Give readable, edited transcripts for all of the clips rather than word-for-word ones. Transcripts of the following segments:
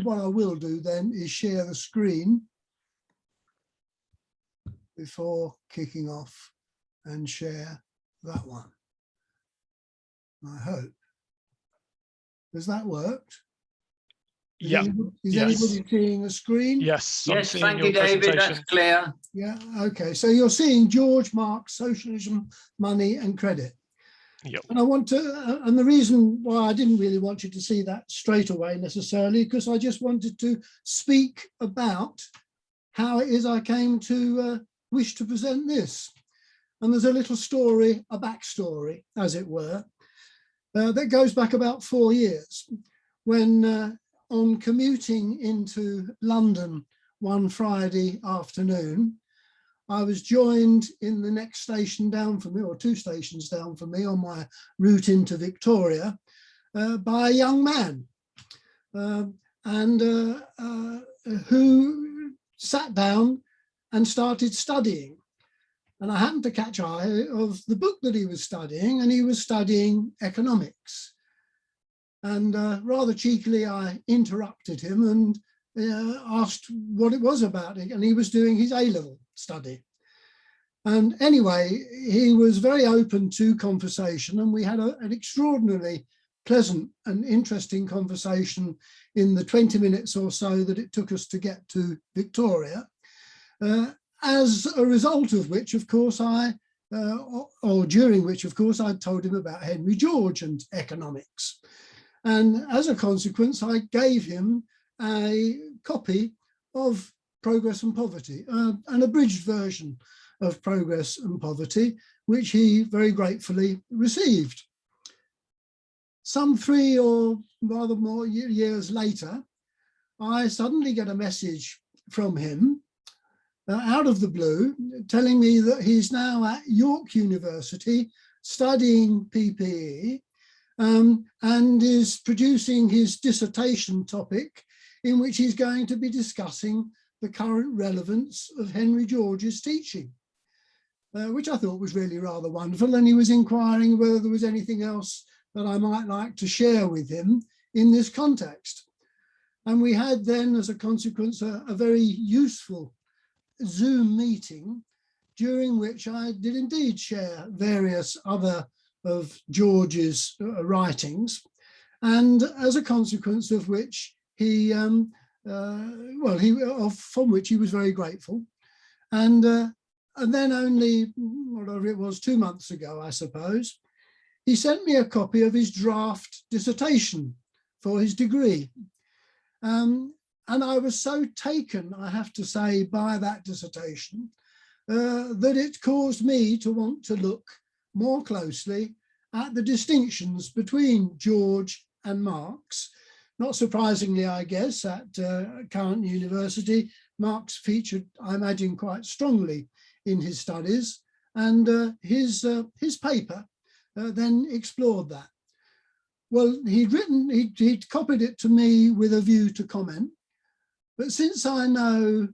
what I will do then is share the screen before kicking off and share that one. I hope. Has that worked? Yeah. Is anybody seeing a screen? Yes. Yes, thank you, David. That's clear. Yeah. Okay. So you're seeing George Marx, Socialism, Money and Credit. Yep. And I want to, and the reason why I didn't really want you to see that straight away necessarily, because I just wanted to speak about how it is I came to wish to present this. And there's a little story, a backstory, as it were, that goes back about 4 years, when on commuting into London one Friday afternoon, I was joined in the next station down from me, or 2 stations down from me on my route into Victoria, by a young man, who sat down and started studying. And I happened to catch eye of the book that he was studying, and he was studying economics. And rather cheekily, I interrupted him and asked what it was about it. And he was doing his A-level study. And anyway, he was very open to conversation, and we had an extraordinarily pleasant and interesting conversation in the 20 minutes or so that it took us to get to Victoria. As a result of which, of course, during which, of course, I told him about Henry George and economics. And as a consequence, I gave him a copy of Progress and Poverty, an abridged version of Progress and Poverty, which he very gratefully received. Some 3 or rather more years later, I suddenly get a message from him out of the blue, telling me that he's now at York University studying PPE, and is producing his dissertation topic, in which he's going to be discussing the current relevance of Henry George's teaching, which I thought was really rather wonderful. And he was inquiring whether there was anything else that I might like to share with him in this context. And we had then, as a consequence, a very useful Zoom meeting, during which I did indeed share various other of George's writings, and as a consequence of which from which he was very grateful. And then only, whatever it was, 2 months ago, I suppose, he sent me a copy of his draft dissertation for his degree. And I was so taken, I have to say, by that dissertation, that it caused me to want to look more closely at the distinctions between George and Marx. Not surprisingly, I guess, at current university, Marx featured, I imagine, quite strongly in his studies, and his paper then explored that. Well, he'd copied it to me with a view to comment, but since I know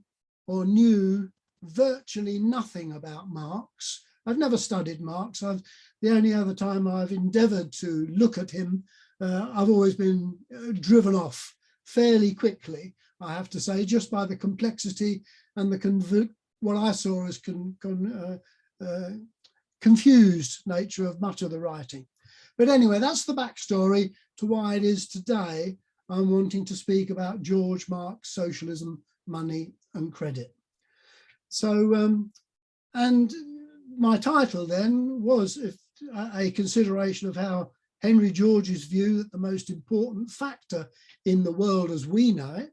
or knew virtually nothing about Marx, I've never studied Marx. The only other time I've endeavoured to look at him, I've always been driven off fairly quickly, I have to say, just by the complexity and what I saw as confused nature of much of the writing. But anyway, that's the backstory to why it is today I'm wanting to speak about George Marx, Socialism, Money and Credit. So, and my title then was a consideration of how Henry George's view that the most important factor in the world as we know it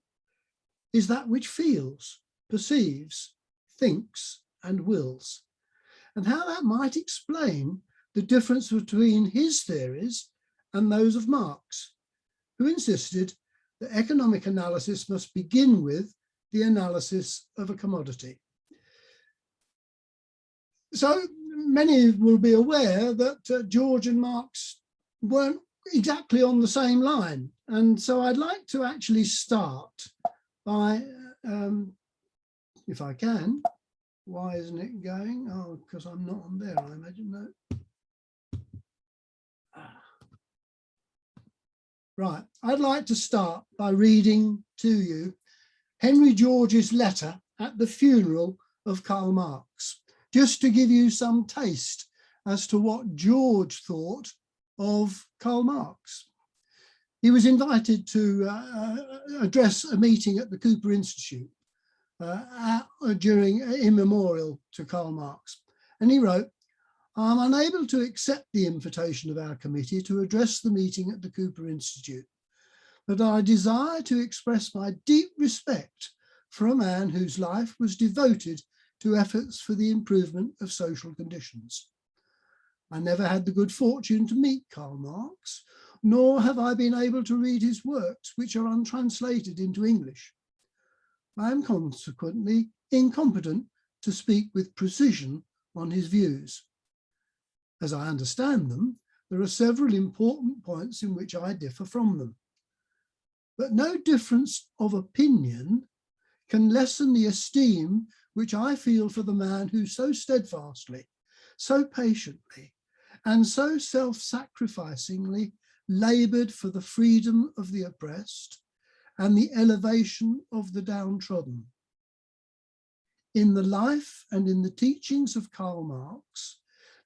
is that which feels, perceives, thinks and wills, and how that might explain the difference between his theories and those of Marx, who insisted that economic analysis must begin with the analysis of a commodity. So many will be aware that George and Marx weren't exactly on the same line. And so I'd like to actually start by, if I can, why isn't it going? Oh, because I'm not on there, I imagine, no. Right, I'd like to start by reading to you Henry George's letter at the funeral of Karl Marx, just to give you some taste as to what George thought of Karl Marx. He was invited to address a meeting at the Cooper Institute in memorial to Karl Marx. And he wrote, "I'm unable to accept the invitation of our committee to address the meeting at the Cooper Institute, but I desire to express my deep respect for a man whose life was devoted to efforts for the improvement of social conditions. I never had the good fortune to meet Karl Marx, nor have I been able to read his works, which are untranslated into English. I am consequently incompetent to speak with precision on his views. As I understand them, there are several important points in which I differ from them. But no difference of opinion can lessen the esteem which I feel for the man who so steadfastly, so patiently, and so self-sacrificingly laboured for the freedom of the oppressed and the elevation of the downtrodden. In the life and in the teachings of Karl Marx,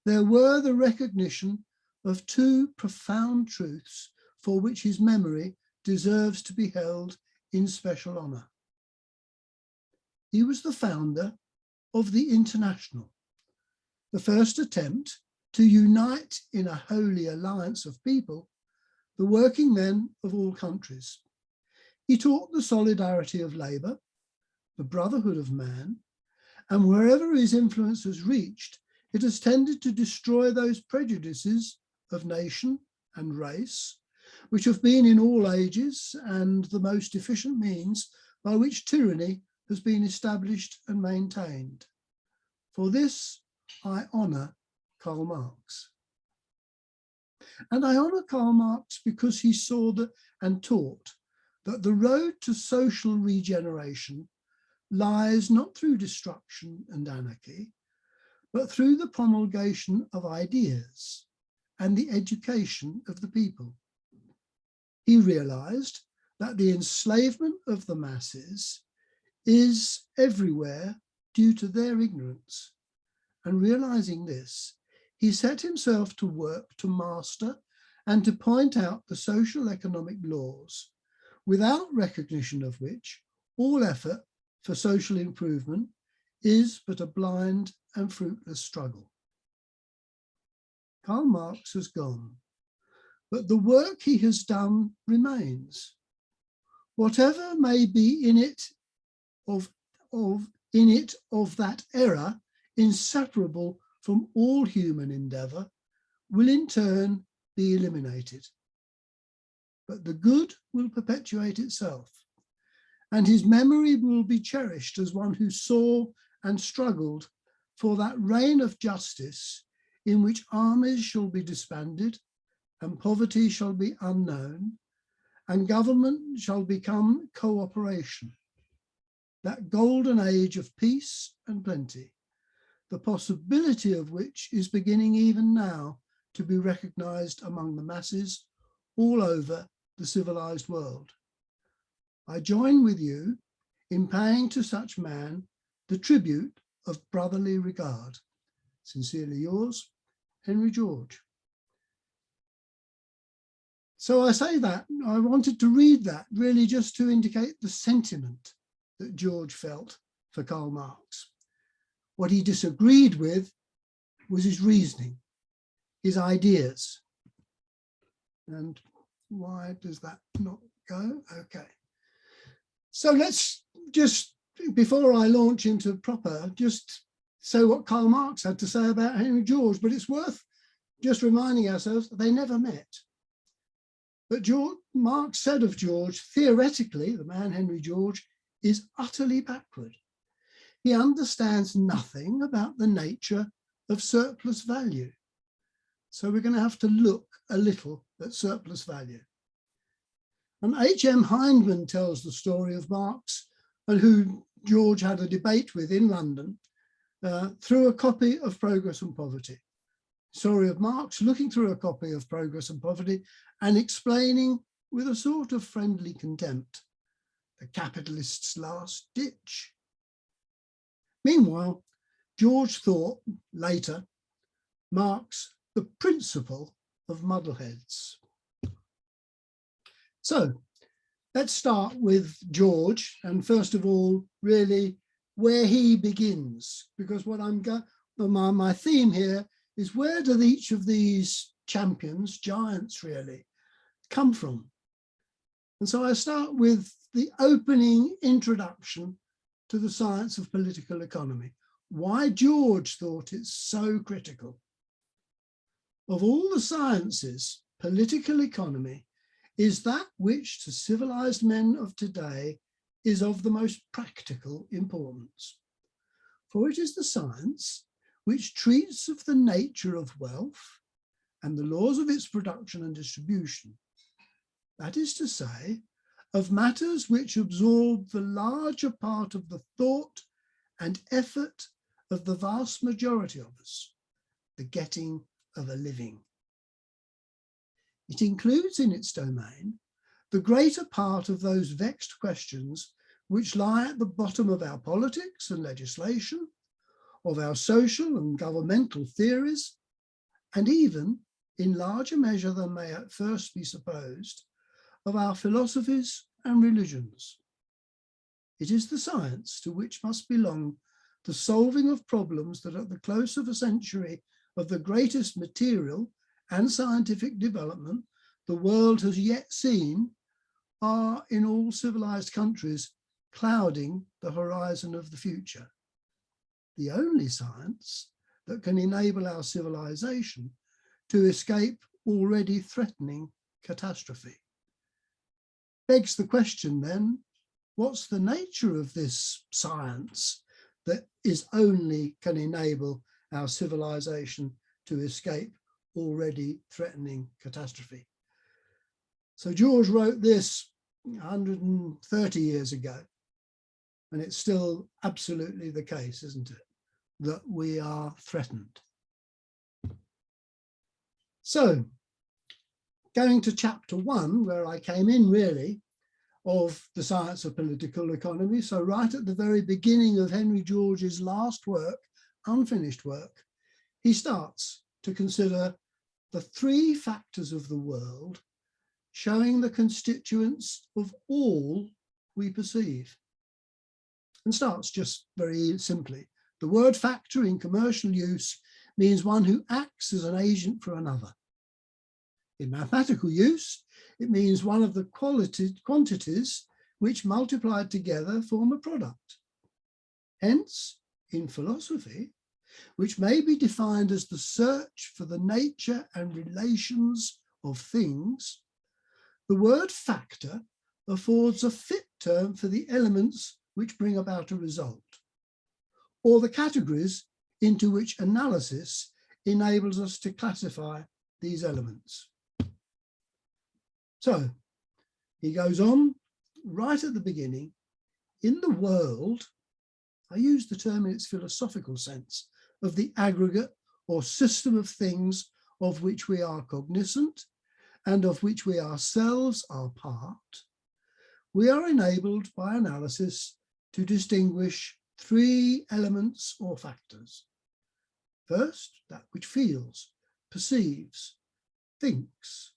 there were the recognition of two profound truths for which his memory deserves to be held in special honour. He was the founder of the International, the first attempt to unite in a holy alliance of people the working men of all countries. He taught the solidarity of labour, the brotherhood of man, and wherever his influence has reached, it has tended to destroy those prejudices of nation and race, which have been in all ages and the most efficient means by which tyranny has been established and maintained. For this, I honour Karl Marx. And I honour Karl Marx because he saw and taught that the road to social regeneration lies not through destruction and anarchy, but through the promulgation of ideas and the education of the people. He realised that the enslavement of the masses is everywhere due to their ignorance. And realising this, he set himself to work to master and to point out the social economic laws, without recognition of which all effort for social improvement is but a blind and fruitless struggle. Karl Marx has gone, but the work he has done remains. Whatever may be in it of that era, inseparable from all human endeavour, will in turn be eliminated. But the good will perpetuate itself, and his memory will be cherished as one who saw and struggled for that reign of justice in which armies shall be disbanded and poverty shall be unknown and government shall become cooperation, that golden age of peace and plenty, the possibility of which is beginning even now to be recognised among the masses all over the civilised world. I join with you in paying to such man the tribute of brotherly regard. Sincerely yours, Henry George. So I say that, I wanted to read that really just to indicate the sentiment that George felt for Karl Marx. What he disagreed with was his reasoning, his ideas. And why does that not go? Okay. So let's just, before I launch into proper, just say what Karl Marx had to say about Henry George, but it's worth just reminding ourselves that they never met. But Marx said of George, theoretically, the man Henry George is utterly backward. He understands nothing about the nature of surplus value. So we're going to have to look a little at surplus value. And H.M. Hyndman tells the story of Marx, and who George had a debate with in London, through a copy of Progress and Poverty. Story of Marx looking through a copy of Progress and Poverty and explaining with a sort of friendly contempt, the capitalist's last ditch. Meanwhile, George thought later Marx the principal of muddleheads. So let's start with George, and first of all, really where he begins, because what my theme here is, where do each of these champions, giants really, come from? And so I start with the opening introduction to the science of political economy. Why George thought it's so critical. Of all the sciences, political economy is that which to civilized men of today is of the most practical importance. For it is the science which treats of the nature of wealth and the laws of its production and distribution. That is to say, of matters which absorb the larger part of the thought and effort of the vast majority of us, the getting of a living. It includes in its domain the greater part of those vexed questions which lie at the bottom of our politics and legislation, of our social and governmental theories, and even, in larger measure than may at first be supposed, of our philosophies and religions. It is the science to which must belong the solving of problems that at the close of a century of the greatest material and scientific development the world has yet seen are, in all civilized countries, clouding the horizon of the future. The only science that can enable our civilization to escape already threatening catastrophe. Begs the question then, what's the nature of this science that can enable our civilization to escape already threatening catastrophe? So George wrote this 130 years ago, and it's still absolutely the case, isn't it, that we are threatened. So going to chapter 1, where I came in really, of the science of political economy. So right at the very beginning of Henry George's last work, unfinished work, he starts to consider the 3 factors of the world showing the constituents of all we perceive. And starts just very simply. The word factor in commercial use means one who acts as an agent for another. In mathematical use, it means one of the quantities which multiplied together form a product. Hence, in philosophy, which may be defined as the search for the nature and relations of things, the word factor affords a fit term for the elements which bring about a result, or the categories into which analysis enables us to classify these elements. So he goes on right at the beginning, in the world, I use the term in its philosophical sense, of the aggregate or system of things of which we are cognizant and of which we ourselves are part, we are enabled by analysis to distinguish 3 elements or factors. First, that which feels, perceives, thinks,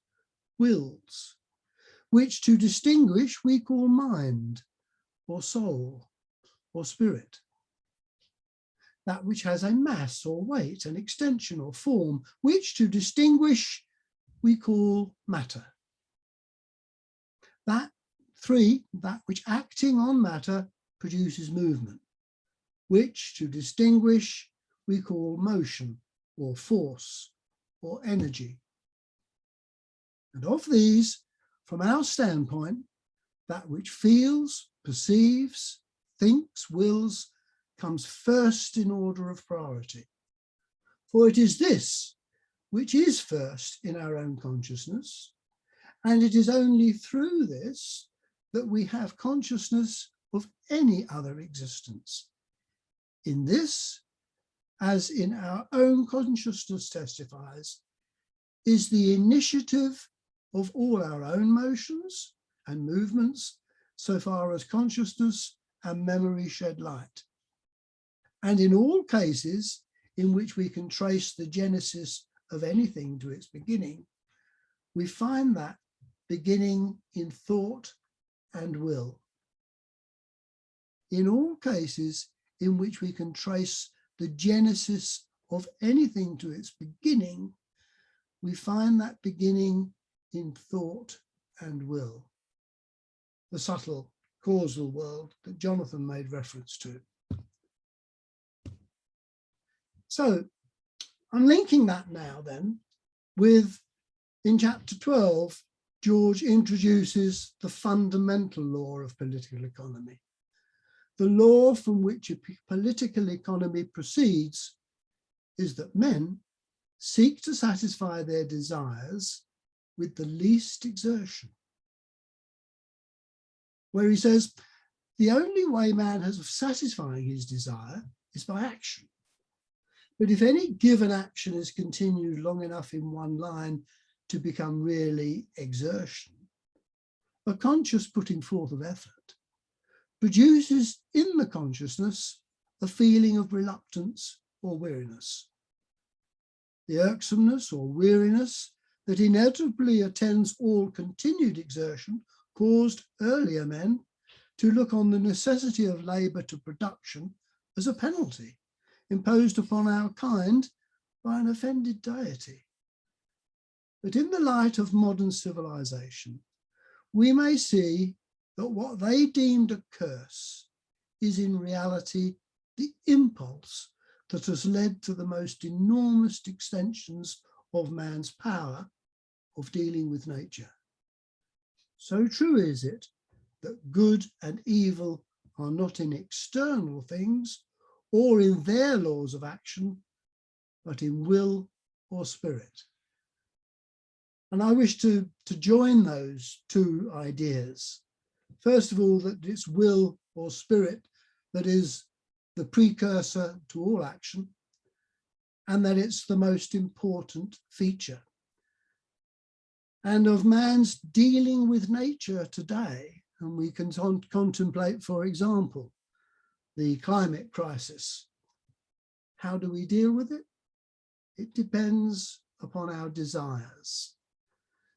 wills, which to distinguish we call mind or soul or spirit. That which has a mass or weight, an extension or form, which to distinguish we call matter. That 3, that which acting on matter produces movement, which to distinguish we call motion or force or energy. And of these, from our standpoint, that which feels, perceives, thinks, wills, comes first in order of priority. For it is this which is first in our own consciousness, and it is only through this that we have consciousness of any other existence. In this, as in our own consciousness testifies, is the initiative of all our own motions and movements, so far as consciousness and memory shed light. And in all cases in which we can trace the genesis of anything to its beginning, we find that beginning in thought and will. In all cases in which we can trace the genesis of anything to its beginning, we find that beginning in thought and will. The subtle causal world that Jonathan made reference to. So I'm linking that now then with, in chapter 12, George introduces the fundamental law of political economy. The law from which a political economy proceeds is that men seek to satisfy their desires with the least exertion. Where he says, the only way man has of satisfying his desire is by action. But if any given action is continued long enough in one line to become really exertion, a conscious putting forth of effort produces in the consciousness a feeling of reluctance or weariness. The irksomeness or weariness that inevitably attends all continued exertion caused earlier men to look on the necessity of labour to production as a penalty imposed upon our kind by an offended deity. But in the light of modern civilization, we may see that what they deemed a curse is in reality the impulse that has led to the most enormous extensions of man's power of dealing with nature. So true is it that good and evil are not in external things or in their laws of action, but in will or spirit. And I wish to join those two ideas. First of all, that it's will or spirit that is the precursor to all action, and that it's the most important feature. And of man's dealing with nature today, and we can contemplate, for example, the climate crisis. How do we deal with it? It depends upon our desires.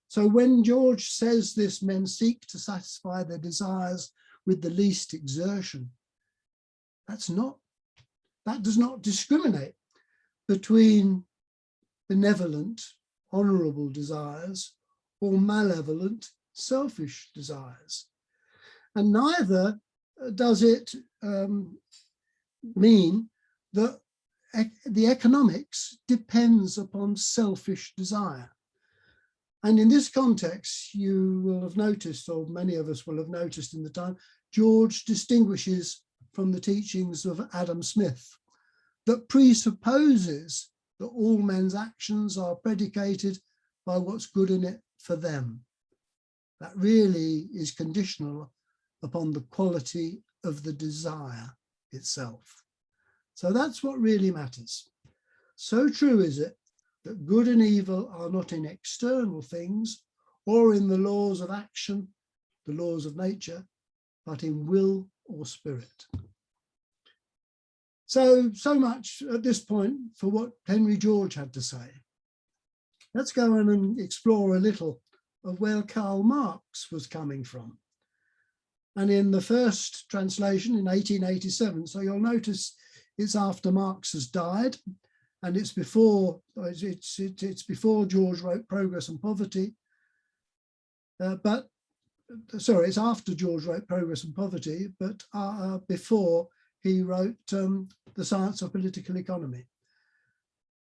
So when George says this, men seek to satisfy their desires with the least exertion, that does not discriminate between benevolent, honourable desires or malevolent, selfish desires. And neither does it mean that the economics depends upon selfish desire. And in this context, you will have noticed, or many of us will have noticed in the time, George distinguishes from the teachings of Adam Smith that presupposes that all men's actions are predicated by what's good in it for them. That really is conditional upon the quality of the desire itself. So that's what really matters. So true is it that good and evil are not in external things or in the laws of action, the laws of nature, but in will or spirit. So much at this point for what Henry George had to say. Let's go on and explore a little of where Karl Marx was coming from. And in the first translation in 1887, so you'll notice it's after Marx has died, and it's before George wrote Progress and Poverty. It's after George wrote Progress and Poverty, but before he wrote The Science of Political Economy.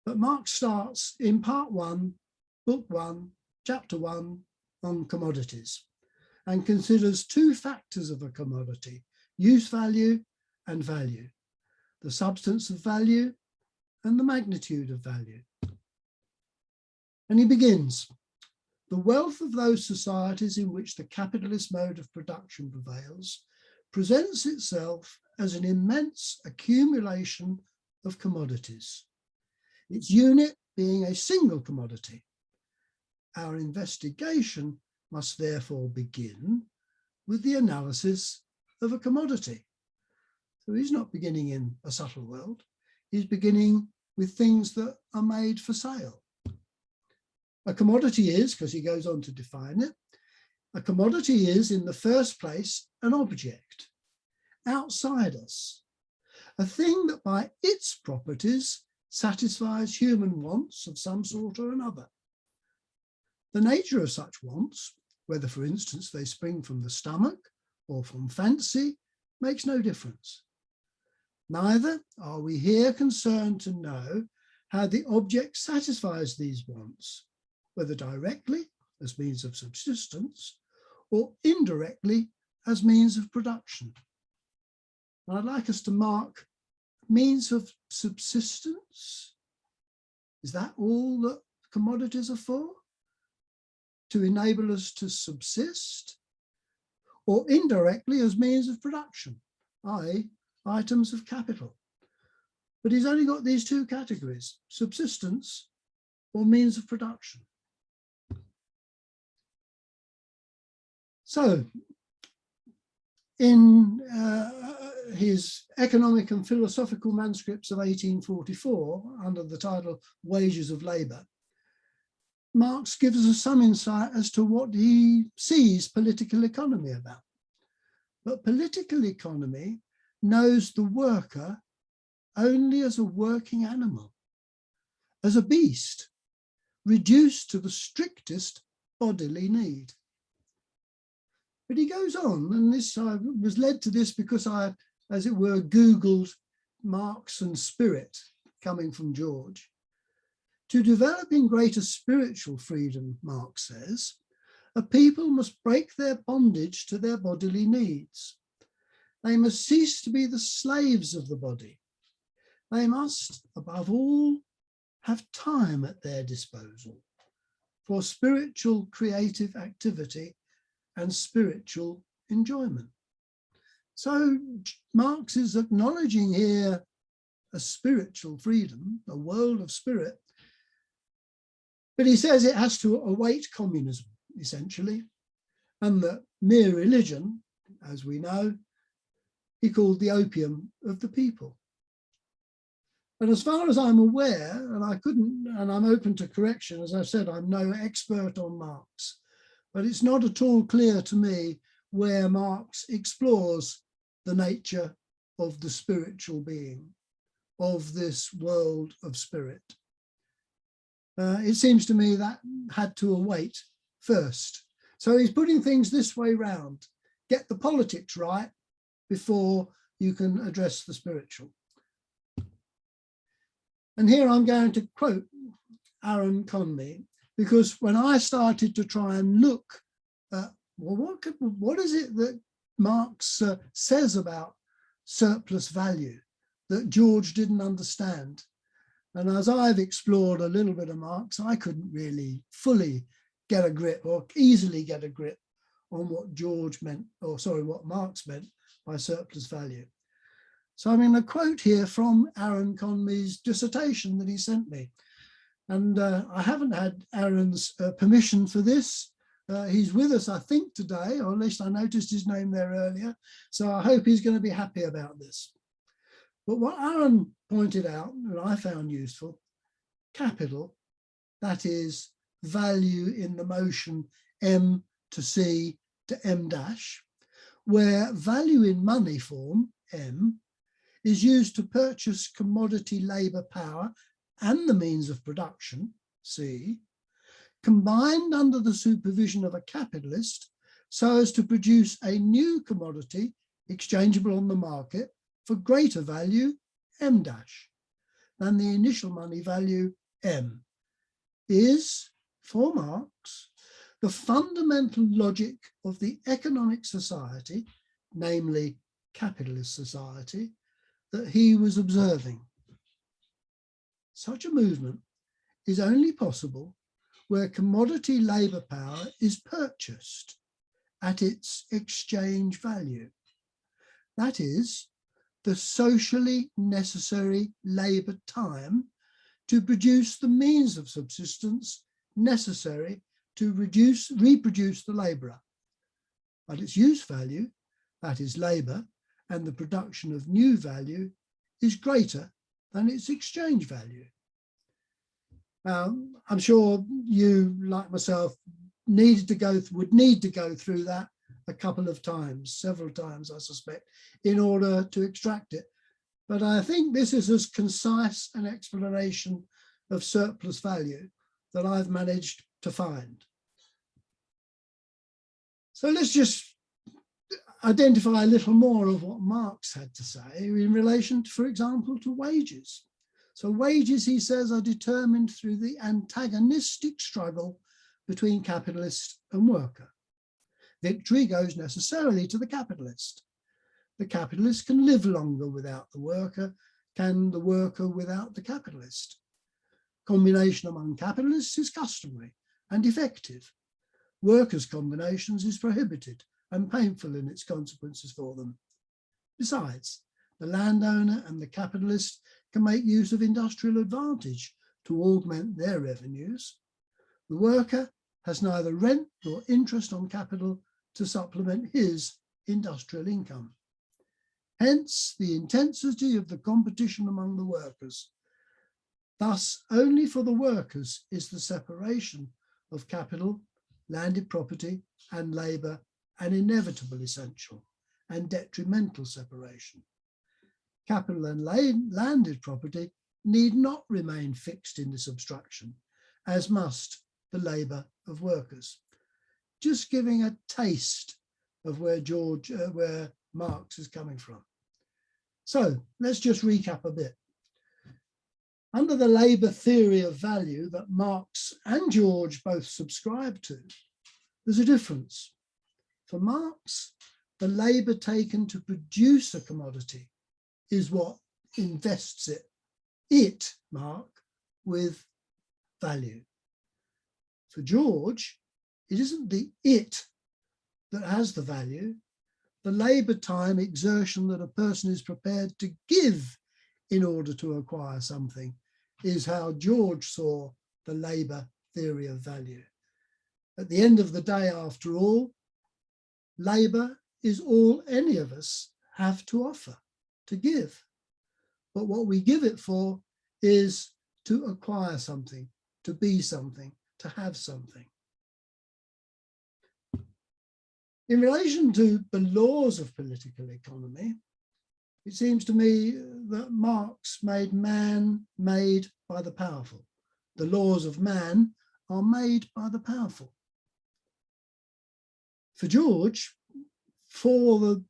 But Marx starts in part 1, book 1, chapter 1 on commodities, and considers two factors of a commodity: use value and value, the substance of value and the magnitude of value. And he begins, the wealth of those societies in which the capitalist mode of production prevails presents itself as an immense accumulation of commodities, its unit being a single commodity. Our investigation must therefore begin with the analysis of a commodity. So he's not beginning in a subtle world. He's beginning with things that are made for sale. A commodity is, because he goes on to define it, a commodity is in the first place an object outside us, a thing that by its properties satisfies human wants of some sort or another. The nature of such wants, whether for instance they spring from the stomach or from fancy, makes no difference. Neither are we here concerned to know how the object satisfies these wants, whether directly as means of subsistence or indirectly as means of production. And I'd like us to mark means of subsistence. Is that all that commodities are for? To enable us to subsist? Or indirectly as means of production, i.e. items of capital? But he's only got these two categories, subsistence or means of production. So in his economic and philosophical manuscripts of 1844, under the title Wages of Labour, Marx gives us some insight as to what he sees political economy about. But political economy knows the worker only as a working animal, as a beast, reduced to the strictest bodily need. But he goes on, and this I was led to this because I, as it were, Googled Marx and spirit coming from George. To develop in greater spiritual freedom, Marx says, a people must break their bondage to their bodily needs. They must cease to be the slaves of the body. They must, above all, have time at their disposal for spiritual creative activity and spiritual enjoyment. So Marx is acknowledging here a spiritual freedom, a world of spirit, but he says it has to await communism, essentially, and that mere religion, as we know, he called the opium of the people. And as far as I'm aware, and I'm open to correction, as I've said, I'm no expert on Marx, but it's not at all clear to me where Marx explores the nature of the spiritual being, of this world of spirit. It seems to me that had to await first. So he's putting things this way round. Get the politics right before you can address the spiritual. And here I'm going to quote Aaron Conmee, because when I started to try and look at, well, what is it that Marx says about surplus value that George didn't understand? And as I've explored a little bit of Marx, I couldn't really fully get a grip or easily get a grip on what George meant, or sorry, what Marx meant by surplus value. So I'm in a quote here from Aaron Conmee's dissertation that he sent me. And I haven't had Aaron's permission for this. He's with us, I think, today, or at least I noticed his name there earlier. So I hope he's going to be happy about this. But what Aaron pointed out, and I found useful, capital, that is value in the motion M to C to M dash, where value in money form, M, is used to purchase commodity labour power and the means of production, C, combined under the supervision of a capitalist so as to produce a new commodity exchangeable on the market for greater value, M dash, than the initial money value, M, is, for Marx, the fundamental logic of the economic society, namely capitalist society, that he was observing. Such a movement is only possible where commodity labour power is purchased at its exchange value. That is, the socially necessary labour time to produce the means of subsistence necessary to reproduce the labourer, but its use value, that is labour, and the production of new value is greater than its exchange value. I'm sure you, like myself, would need to go through that a couple of times, several times, I suspect, in order to extract it. But I think this is as concise an explanation of surplus value that I've managed to find. So let's just identify a little more of what Marx had to say in relation, for example, to wages. So wages, he says, are determined through the antagonistic struggle between capitalist and worker. Victory goes necessarily to the capitalist. The capitalist can live longer without the worker, can the worker without the capitalist. Combination among capitalists is customary and effective. Workers' combinations is prohibited and painful in its consequences for them. Besides, the landowner and the capitalist can make use of industrial advantage to augment their revenues. The worker has neither rent nor interest on capital to supplement his industrial income. Hence, the intensity of the competition among the workers. Thus, only for the workers is the separation of capital, landed property, and labour an inevitable essential and detrimental separation. Capital and landed property need not remain fixed in this obstruction, as must the labour of workers. Just giving a taste of where Marx is coming from. So let's just recap a bit. Under the labour theory of value that Marx and George both subscribe to, there's a difference. For Marx, the labour taken to produce a commodity is what invests it, Mark, with value. For George, it isn't the it that has the value. The labour time exertion that a person is prepared to give in order to acquire something is how George saw the labour theory of value. At the end of the day, after all, labour is all any of us have to offer, to give. But what we give it for is to acquire something, to be something, to have something. In relation to the laws of political economy, it seems to me that Marx made man made by the powerful. The laws of man are made by the powerful. For George,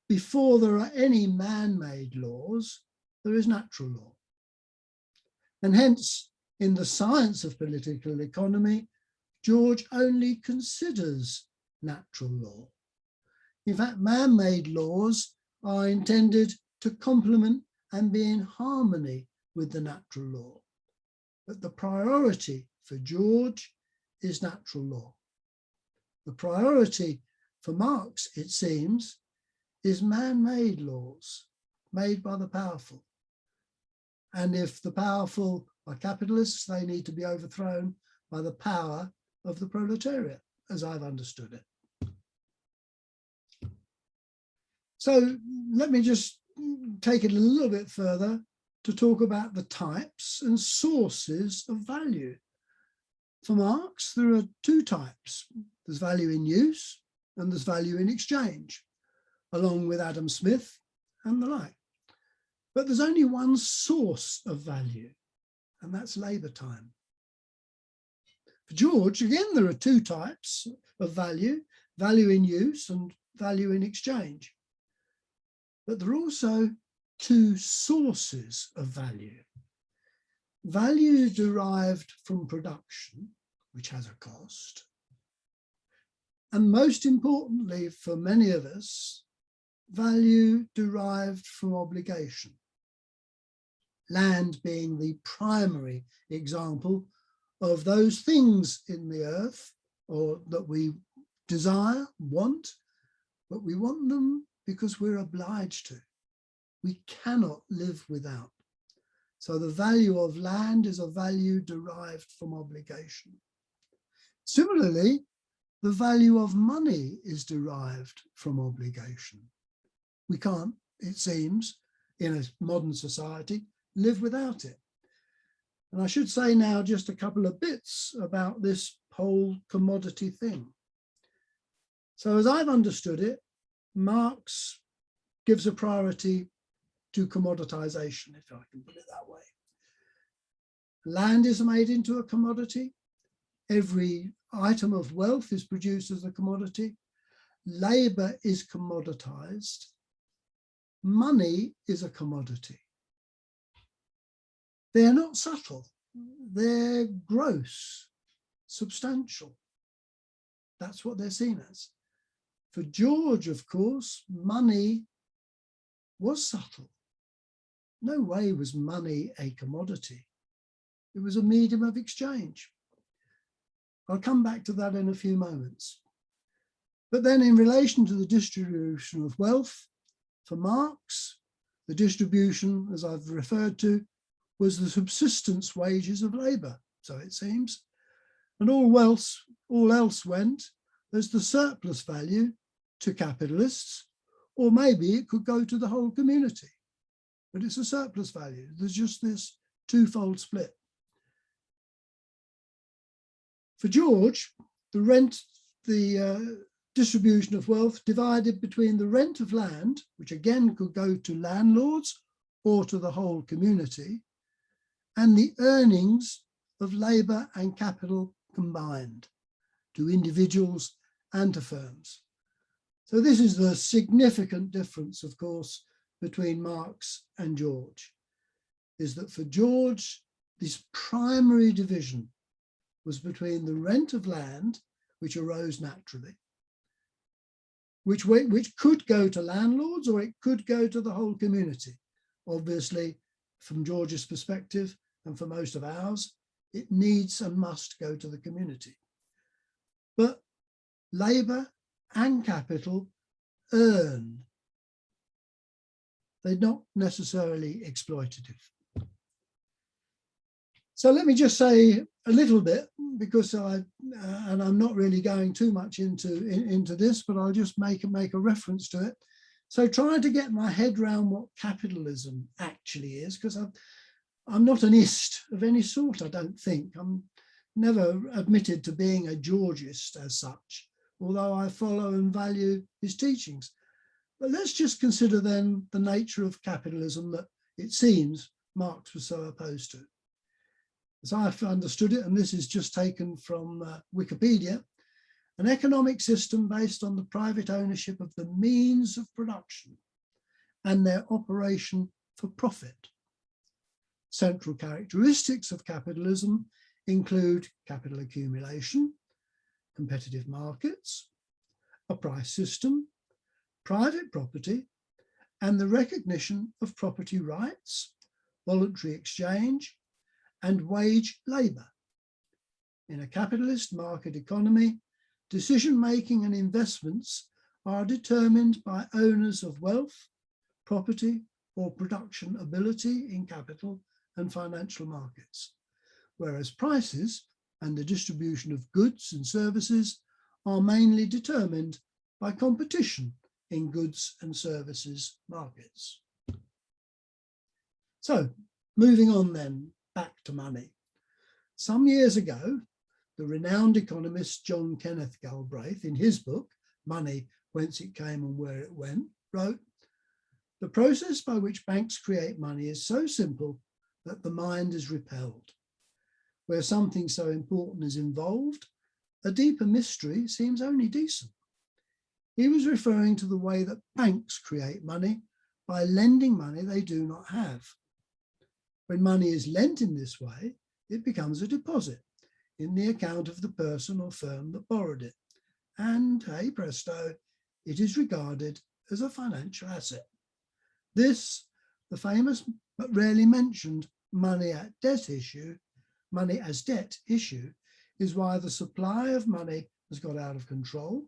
before there are any man-made laws, there is natural law. And hence, in the science of political economy, George only considers natural law. In fact, man-made laws are intended to complement and be in harmony with the natural law. But the priority for George is natural law. The priority for Marx, it seems, is man-made laws made by the powerful. And if the powerful are capitalists, they need to be overthrown by the power of the proletariat, as I've understood it. So let me just take it a little bit further to talk about the types and sources of value. For Marx, there are two types. There's value in use and there's value in exchange, along with Adam Smith and the like. But there's only one source of value, and that's labour time. For George, again, there are two types of value, value in use and value in exchange. But there are also two sources of value. Value derived from production, which has a cost, and most importantly for many of us, value derived from obligation. Land being the primary example of those things in the earth or that we desire, want, but we want them because we're obliged to. We cannot live without. So the value of land is a value derived from obligation. Similarly, the value of money is derived from obligation. We can't, it seems, in a modern society, live without it. And I should say now just a couple of bits about this whole commodity thing. So as I've understood it, Marx gives a priority to commoditization, if I can put it that way. Land is made into a commodity. Every item of wealth is produced as a commodity. Labor is commoditized. Money is a commodity. They're not subtle. They're gross, substantial. That's what they're seen as. For George, of course, money was subtle. No way was money a commodity. It was a medium of exchange. I'll come back to that in a few moments. But then in relation to the distribution of wealth, for Marx, the distribution, as I've referred to, was the subsistence wages of labour, so it seems. And all else went as the surplus value to capitalists, or maybe it could go to the whole community. But it's a surplus value. There's just this twofold split. For George, the distribution of wealth divided between the rent of land, which again could go to landlords or to the whole community, and the earnings of labour and capital combined to individuals and to firms. So this is the significant difference, of course, between Marx and George, is that for George, this primary division was between the rent of land, which arose naturally, which could go to landlords or it could go to the whole community. Obviously, from George's perspective, and for most of ours, it needs and must go to the community. But labour and capital earn. They're not necessarily exploitative. So let me just say a little bit, because and I'm not really going too much into this, but I'll just make a reference to it. So trying to get my head around what capitalism actually is, because I'm not an ist of any sort, I don't think. I'm never admitted to being a Georgist as such, although I follow and value his teachings. But let's just consider then the nature of capitalism that it seems Marx was so opposed to. As I've understood it, and this is just taken from Wikipedia, an economic system based on the private ownership of the means of production and their operation for profit. Central characteristics of capitalism include capital accumulation, competitive markets, a price system, private property, and the recognition of property rights, voluntary exchange, and wage labour. In a capitalist market economy, decision-making and investments are determined by owners of wealth, property, or production ability in capital and financial markets, whereas prices and the distribution of goods and services are mainly determined by competition in goods and services markets. So, moving on then, back to money. Some years ago, the renowned economist John Kenneth Galbraith, in his book, Money, Whence It Came and Where It Went, wrote, "The process by which banks create money is so simple that the mind is repelled. Where something so important is involved, a deeper mystery seems only decent." He was referring to the way that banks create money by lending money they do not have. When money is lent in this way, it becomes a deposit in the account of the person or firm that borrowed it. And, hey presto, it is regarded as a financial asset. This, the famous but rarely mentioned money as debt issue, is why the supply of money has got out of control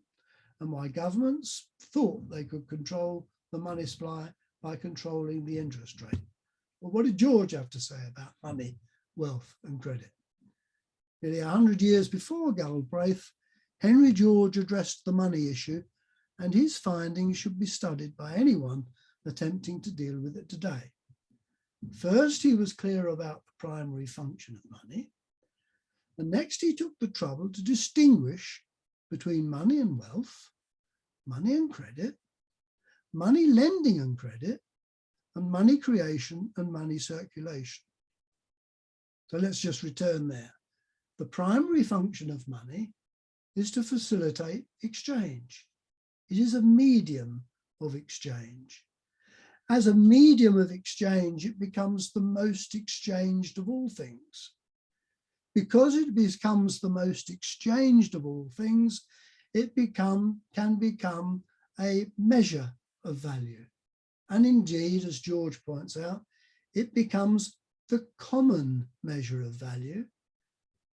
and why governments thought they could control the money supply by controlling the interest rate. Well, what did George have to say about money, wealth and credit? Nearly 100 years before Galbraith, Henry George addressed the money issue, and his findings should be studied by anyone attempting to deal with it today. First, he was clear about the primary function of money, and next he took the trouble to distinguish between money and wealth, money and credit, money lending and credit, and money creation and money circulation. So let's just return there. The primary function of money is to facilitate exchange. It is a medium of exchange. As a medium of exchange, it becomes the most exchanged of all things. Because it becomes the most exchanged of all things, it can become a measure of value. And indeed, as George points out, it becomes the common measure of value,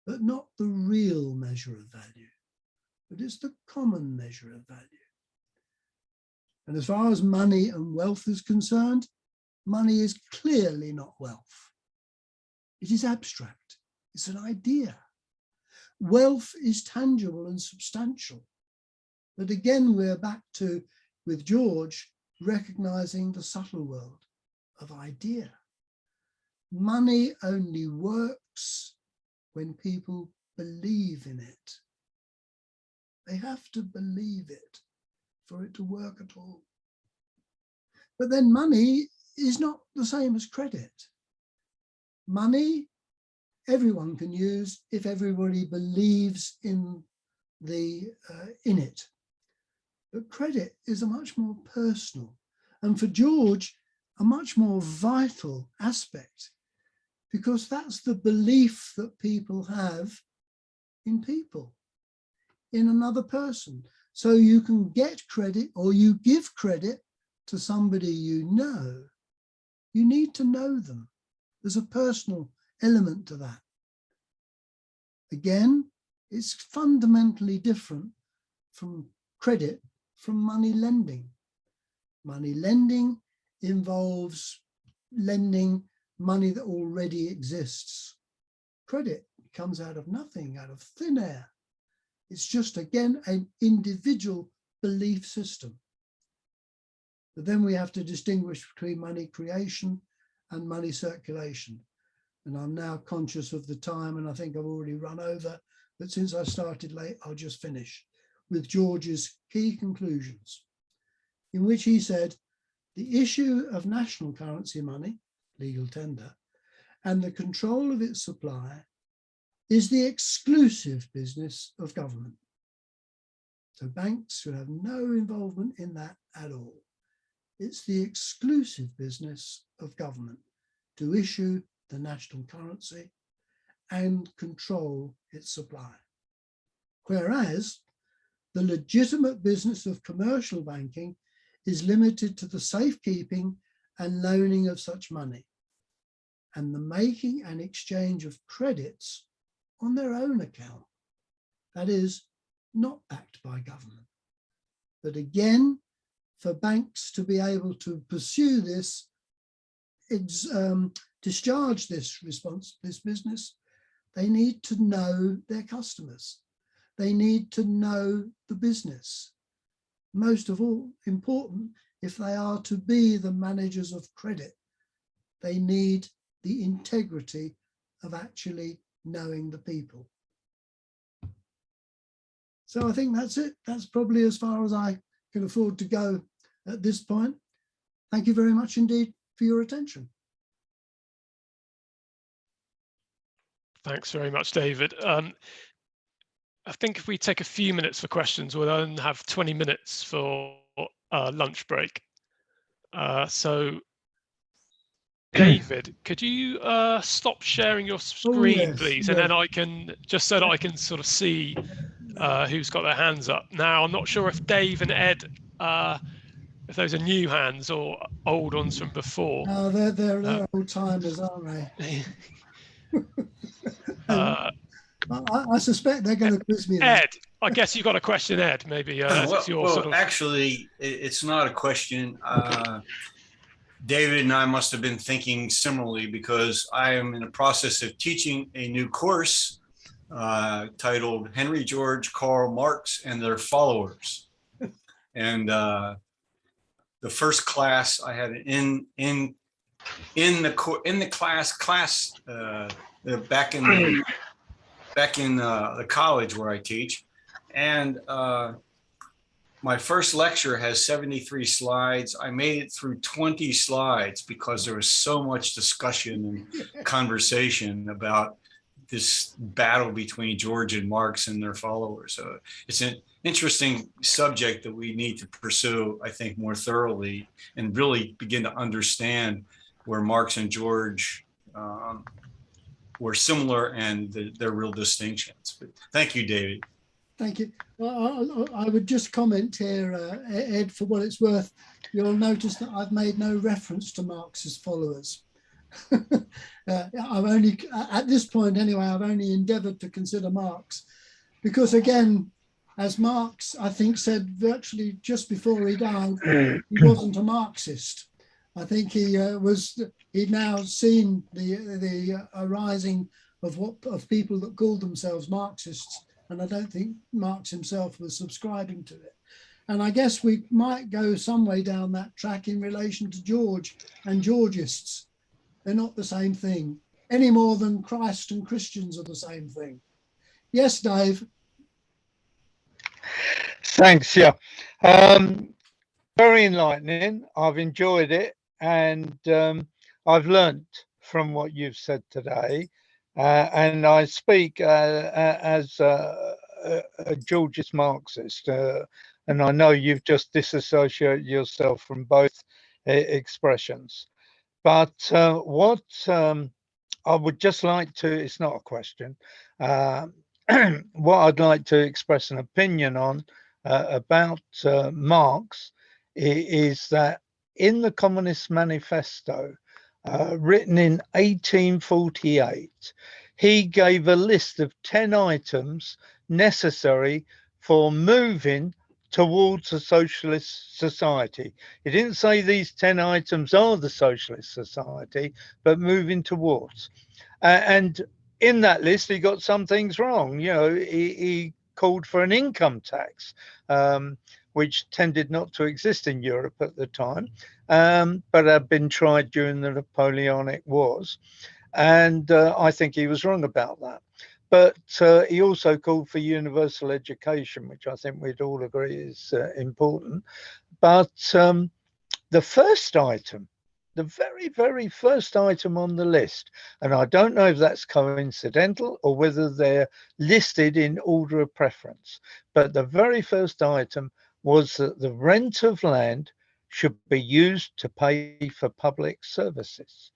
but not the real measure of value, but it's the common measure of value. And as far as money and wealth is concerned, money is clearly not wealth. It is abstract. It's an idea. Wealth is tangible and substantial. But again, we're back to, with George, recognizing the subtle world of idea. Money only works when people believe in it. They have to believe it for it to work at all. But then money is not the same as credit. Money, everyone can use if everybody believes in it. But credit is a much more personal, and for George, a much more vital aspect, because that's the belief that people have in people, in another person. So you can get credit or you give credit to somebody you know. You need to know them. There's a personal element to that. Again, it's fundamentally different from credit, from money lending. Money lending involves lending money that already exists. Credit comes out of nothing, out of thin air. It's just, again, an individual belief system. But then we have to distinguish between money creation and money circulation. And I'm now conscious of the time, and I think I've already run over, but since I started late, I'll just finish with George's key conclusions, in which he said, the issue of national currency money, legal tender, and the control of its supply is the exclusive business of government. So banks should have no involvement in that at all. It's the exclusive business of government to issue the national currency and control its supply. Whereas the legitimate business of commercial banking is limited to the safekeeping and loaning of such money and the making and exchange of credits on their own account, that is, not backed by government. But again, for banks to be able to pursue this, discharge this business, they need to know their customers. They need to know the business. Most of all, important, if they are to be the managers of credit, they need the integrity of actually knowing the people. So I think that's it. That's probably as far as I can afford to go at this point. Thank you very much indeed for your attention. Thanks very much, David. I think if we take a few minutes for questions, we'll then have 20 minutes for lunch break. So David, could you stop sharing your screen, please? And then I can, just so that I can sort of see who's got their hands up. Now, I'm not sure if Dave and Ed, if those are new hands or old ones from before. No, they're old timers, aren't they? I suspect they're going to quiz me. Ed, I guess you got a question, Ed, maybe. Actually, it's not a question. David and I must have been thinking similarly, because I am in the process of teaching a new course titled Henry George Karl Marx and Their Followers. And the first class I had in the class back in the college where I teach, and my first lecture has 73 slides. I made it through 20 slides because there was so much discussion and conversation about this battle between George and Marx and their followers. So it's an interesting subject that we need to pursue, I think, more thoroughly and really begin to understand where Marx and George were similar and their real distinctions. But thank you, David. Thank you. Well, I would just comment here, Ed, for what it's worth. You'll notice that I've made no reference to Marx's followers. I've only, at this point anyway, I've only endeavored to consider Marx because, again, as Marx, I think, said virtually just before he died, he wasn't a Marxist. I think he'd now seen the arising of people that called themselves Marxists, and I don't think Marx himself was subscribing to it. And I guess we might go some way down that track in relation to George and Georgists. They're not the same thing, any more than Christ and Christians are the same thing. Yes, Dave? Thanks, yeah. Very enlightening. I've enjoyed it, and I've learnt from what you've said today. And I speak as a Georgist Marxist, and I know you've just disassociated yourself from both expressions. But what I would just like to, it's not a question, what I'd like to express an opinion on about Marx is that in the Communist Manifesto, written in 1848, he gave a list of 10 items necessary for moving towards a socialist society. He didn't say these 10 items are the socialist society, but moving towards. And in that list, he got some things wrong. You know, he called for an income tax, which tended not to exist in Europe at the time, but had been tried during the Napoleonic Wars. And I think he was wrong about that. But he also called for universal education, which I think we'd all agree is important. But the first item, the very, very first item on the list, and I don't know if that's coincidental or whether they're listed in order of preference, but the very first item was that the rent of land should be used to pay for public services.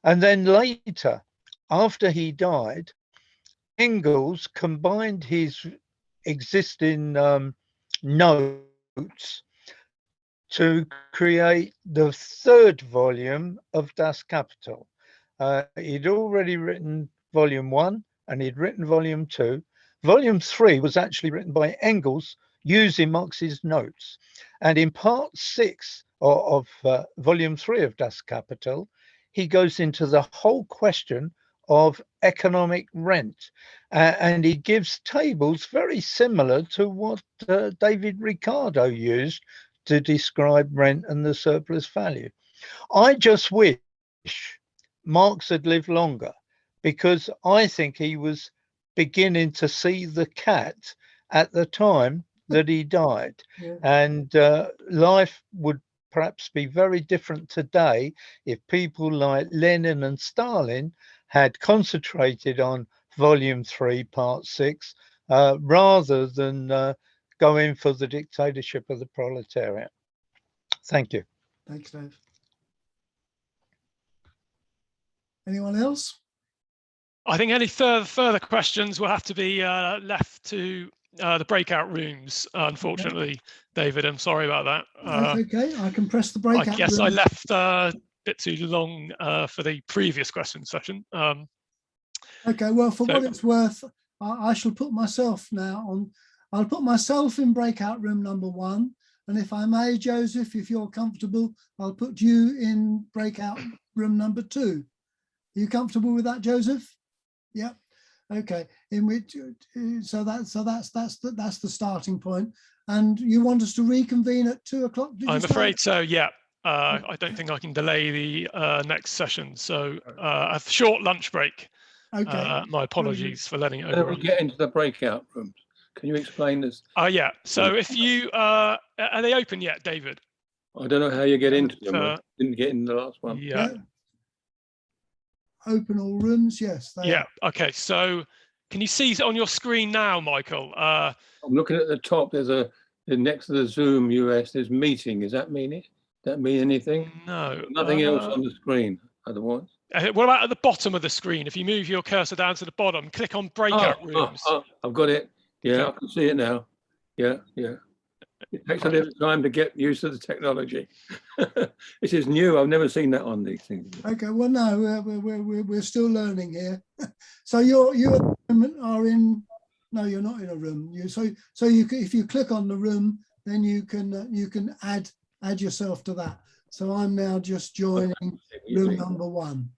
And then later, after he died, Engels combined his existing notes to create the third volume of Das Kapital. He'd already written volume 1 and he'd written volume 2. Volume 3 was actually written by Engels using Marx's notes. And in part 6 of volume 3 of Das Kapital, he goes into the whole question of economic rent. And he gives tables very similar to what David Ricardo used to describe rent and the surplus value. I just wish Marx had lived longer, because I think he was beginning to see the cat at the time that he died. Yeah. And life would perhaps be very different today if people like Lenin and Stalin had concentrated on volume 3, part 6, rather than going for the dictatorship of the proletariat. Thank you. Thanks, Dave. Anyone else? I think any further questions will have to be left to the breakout rooms, unfortunately, okay. David, I'm sorry about that. That's okay, I can press the breakout room. I guess I left a bit too long for the previous question session. Okay, well, for what it's worth, I shall put myself now on, I'll put myself in breakout room number 1. And if I may, Joseph, if you're comfortable, I'll put you in breakout room number 2. Are you comfortable with that, Joseph? Yep. Okay, in which so that's the starting point. And you want us to reconvene at 2 o'clock? I'm afraid so. Yeah. I don't think I can delay the next session. So a short lunch break. Okay. My apologies for letting it Then we overrun. get into the breakout rooms. Can you explain this? Yeah. So if you are they open yet, David? I don't know how you get into them. I Uh, didn't get in the last one. Yeah. Open all rooms. Yes. They Yeah. are. Okay. So can you see on your screen now, Michael? I'm looking at the top. There's next to the Zoom US. There's meeting. Does that mean it? That mean anything? No. Nothing else on the screen. Otherwise. What about at the bottom of the screen? If you move your cursor down to the bottom, click on breakout rooms. I've got it. Yeah, Okay. I can see it now. Yeah. It takes a little time to get used to the technology. This is new. I've never seen that on these things. Okay. Well, no, we're still learning here. So you are in. No, you're not in a room. So you if you click on the room, then you can add yourself to that. So I'm now just joining room number 1.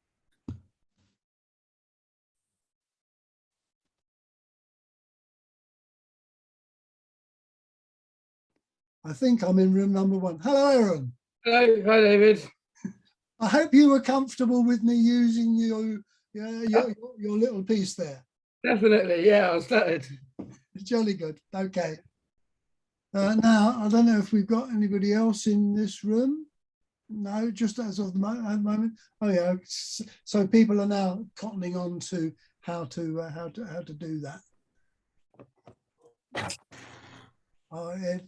I think I'm in room number 1. Hello, Aaron. Hello, hi David. I hope you were comfortable with me using your little piece there. Definitely, yeah, I started. Jolly good. Okay. Now, I don't know if we've got anybody else in this room. No, just as of the moment. Oh yeah. So people are now cottoning on to how to do that. Oh, Ed.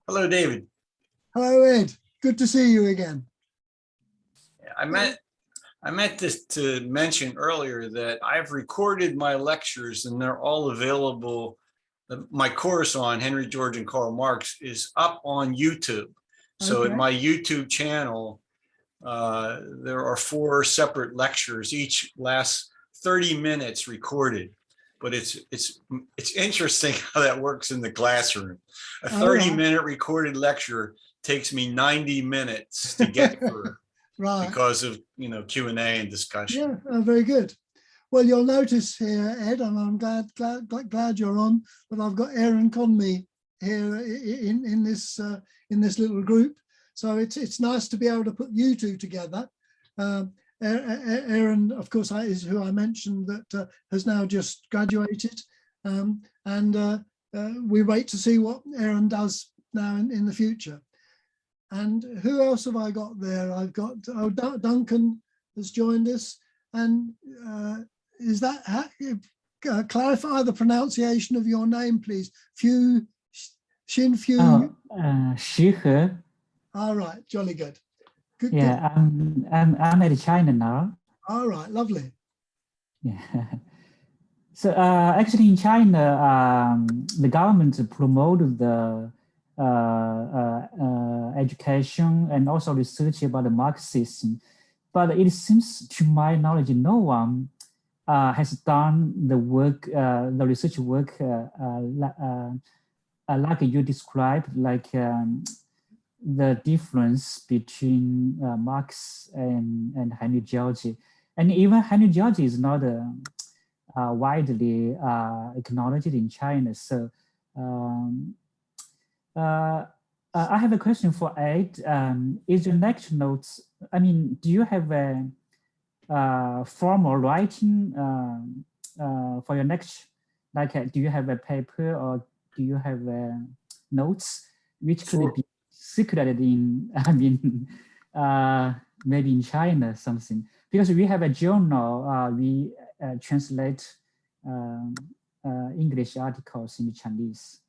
Hello, David. Hello, Ed. Good to see you again. I meant this to mention earlier that I've recorded my lectures and they're all available. My course on Henry George and Karl Marx is up on YouTube. So Okay. at my YouTube channel, there are 4 separate lectures. Each lasts 30 minutes recorded. But it's interesting how that works in the classroom. A 30-minute recorded lecture takes me 90 minutes to get through. Right. Because of Q&A and discussion. Yeah, very good. Well, you'll notice here, Ed, and I'm glad you're on, but I've got Aaron Conmey here in this little group. So it's nice to be able to put you two together. Aaron, of course, is who I mentioned that has now just graduated, and we wait to see what Aaron does now in the future. And who else have I got there? I've got Duncan has joined us, and is that clarify the pronunciation of your name, please? Few Shin Few. Shihe. All right, jolly good. Good. Yeah, I'm at China now. All right, lovely. Yeah. So actually in China, the government promoted the education and also research about the Marxism, but it seems to my knowledge no one has done the work, the research work like you described, like the difference between Marx and Henry George, and even Henry George is not widely acknowledged in China. So I have a question for Ed. Is your lecture notes, I mean, do you have a formal writing for your lecture? Like, do you have a paper or do you have notes which could be circulated in, I mean, maybe in China, something? Because we have a journal, we translate English articles in Chinese.